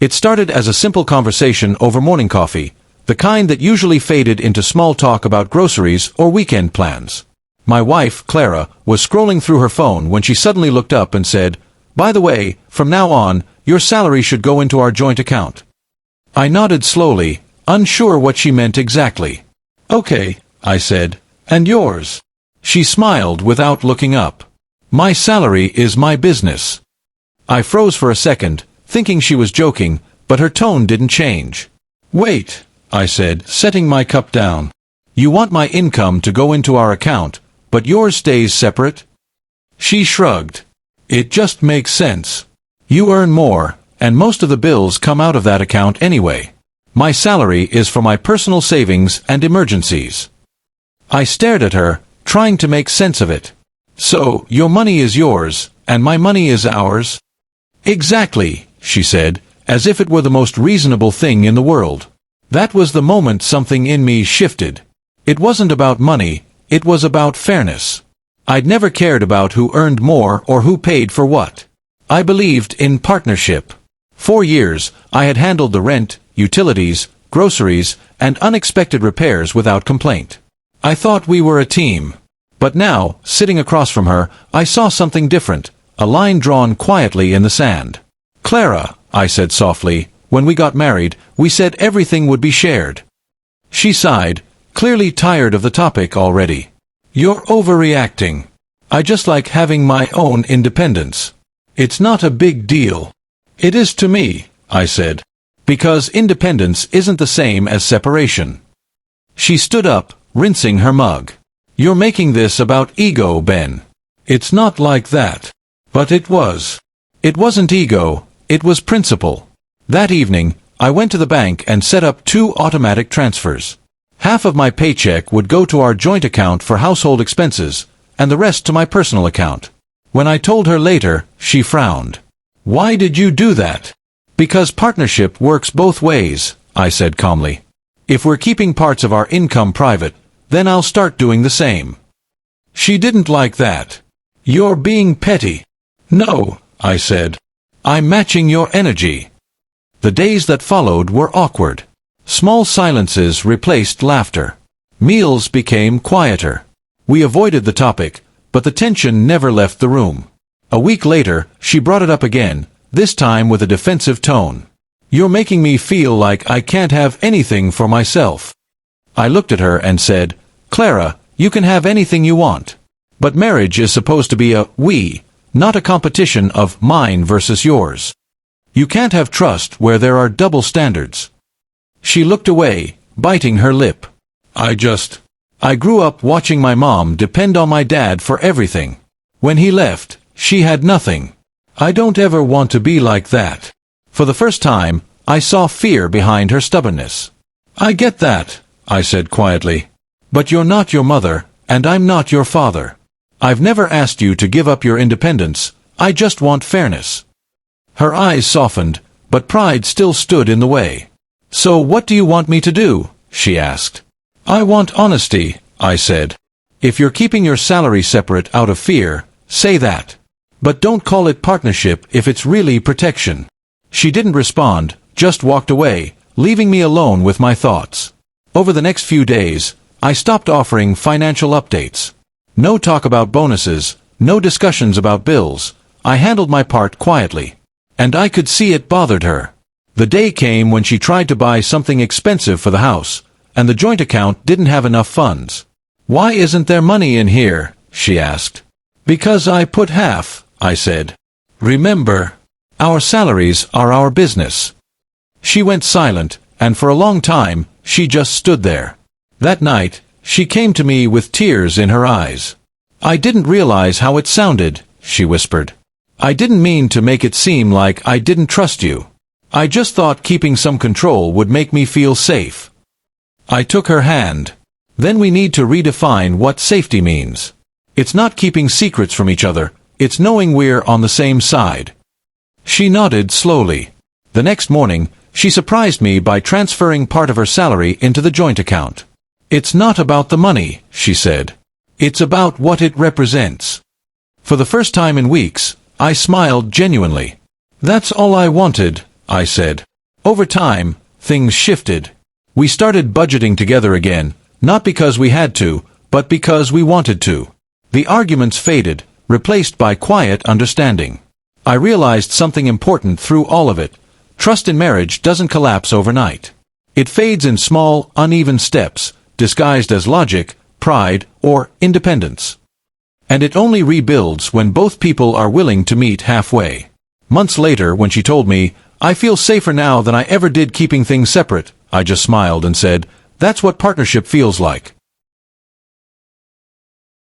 It started as a simple conversation over morning coffee, the kind that usually faded into small talk about groceries or weekend plans. My wife, Clara, was scrolling through her phone when she suddenly looked up and said, "By the way, from now on, your salary should go into our joint account." I nodded slowly, unsure what she meant exactly. "Okay," I said. "And yours?" She smiled without looking up. "My salary is my business." I froze for a second, thinking she was joking, but her tone didn't change. "Wait," I said, setting my cup down. "You want my income to go into our account, but yours stays separate?" She shrugged. "It just makes sense. You earn more, and most of the bills come out of that account anyway. My salary is for my personal savings and emergencies." I stared at her, trying to make sense of it. "So, your money is yours, and my money is ours?" "Exactly," she said, as if it were the most reasonable thing in the world. That was the moment something in me shifted. It wasn't about money, it was about fairness. I'd never cared about who earned more or who paid for what. I believed in partnership. For years, I had handled the rent, utilities, groceries, and unexpected repairs without complaint. I thought we were a team. But now, sitting across from her, I saw something different, a line drawn quietly in the sand. "Clara," I said softly, "when we got married, we said everything would be shared." She sighed, clearly tired of the topic already. "You're overreacting. I just like having my own independence. It's not a big deal." "It is to me," I said. "Because independence isn't the same as separation." She stood up, rinsing her mug. "You're making this about ego, Ben. It's not like that." But it was. It wasn't ego, it was principle. That evening, I went to the bank and set up 2 automatic transfers. Half of my paycheck would go to our joint account for household expenses, and the rest to my personal account. When I told her later, she frowned. "Why did you do that?" "Because partnership works both ways," I said calmly. "If we're keeping parts of our income private, then I'll start doing the same." She didn't like that. "You're being petty." "No," I said. "I'm matching your energy." The days that followed were awkward. Small silences replaced laughter. Meals became quieter. We avoided the topic, but the tension never left the room. A week later, she brought it up again, this time with a defensive tone. "You're making me feel like I can't have anything for myself." I looked at her and said, "Clara, you can have anything you want. But marriage is supposed to be a we, not a competition of mine versus yours. You can't have trust where there are double standards." She looked away, biting her lip. I grew up watching my mom depend on my dad for everything. When he left, she had nothing. I don't ever want to be like that." For the first time, I saw fear behind her stubbornness. "I get that," I said quietly. "But you're not your mother, and I'm not your father. I've never asked you to give up your independence, I just want fairness." Her eyes softened, but pride still stood in the way. "So what do you want me to do?" she asked. "I want honesty," I said. "If you're keeping your salary separate out of fear, say that. But don't call it partnership if it's really protection." She didn't respond, just walked away, leaving me alone with my thoughts. Over the next few days, I stopped offering financial updates. No talk about bonuses, no discussions about bills. I handled my part quietly. And I could see it bothered her. The day came when she tried to buy something expensive for the house, and the joint account didn't have enough funds. "Why isn't there money in here?" she asked. "Because I put half," I said. "Remember, our salaries are our business." She went silent, and for a long time, she just stood there. That night, she came to me with tears in her eyes. "I didn't realize how it sounded," she whispered. "I didn't mean to make it seem like I didn't trust you. I just thought keeping some control would make me feel safe." I took her hand. "Then we need to redefine what safety means. It's not keeping secrets from each other, it's knowing we're on the same side." She nodded slowly. The next morning, she surprised me by transferring part of her salary into the joint account. "It's not about the money," she said. "It's about what it represents." For the first time in weeks, I smiled genuinely. "That's all I wanted," I said. Over time, things shifted. We started budgeting together again, not because we had to, but because we wanted to. The arguments faded, replaced by quiet understanding. I realized something important through all of it. Trust in marriage doesn't collapse overnight. It fades in small, uneven steps, disguised as logic, pride, or independence. And it only rebuilds when both people are willing to meet halfway. Months later, when she told me, "I feel safer now than I ever did keeping things separate," I just smiled and said, "That's what partnership feels like."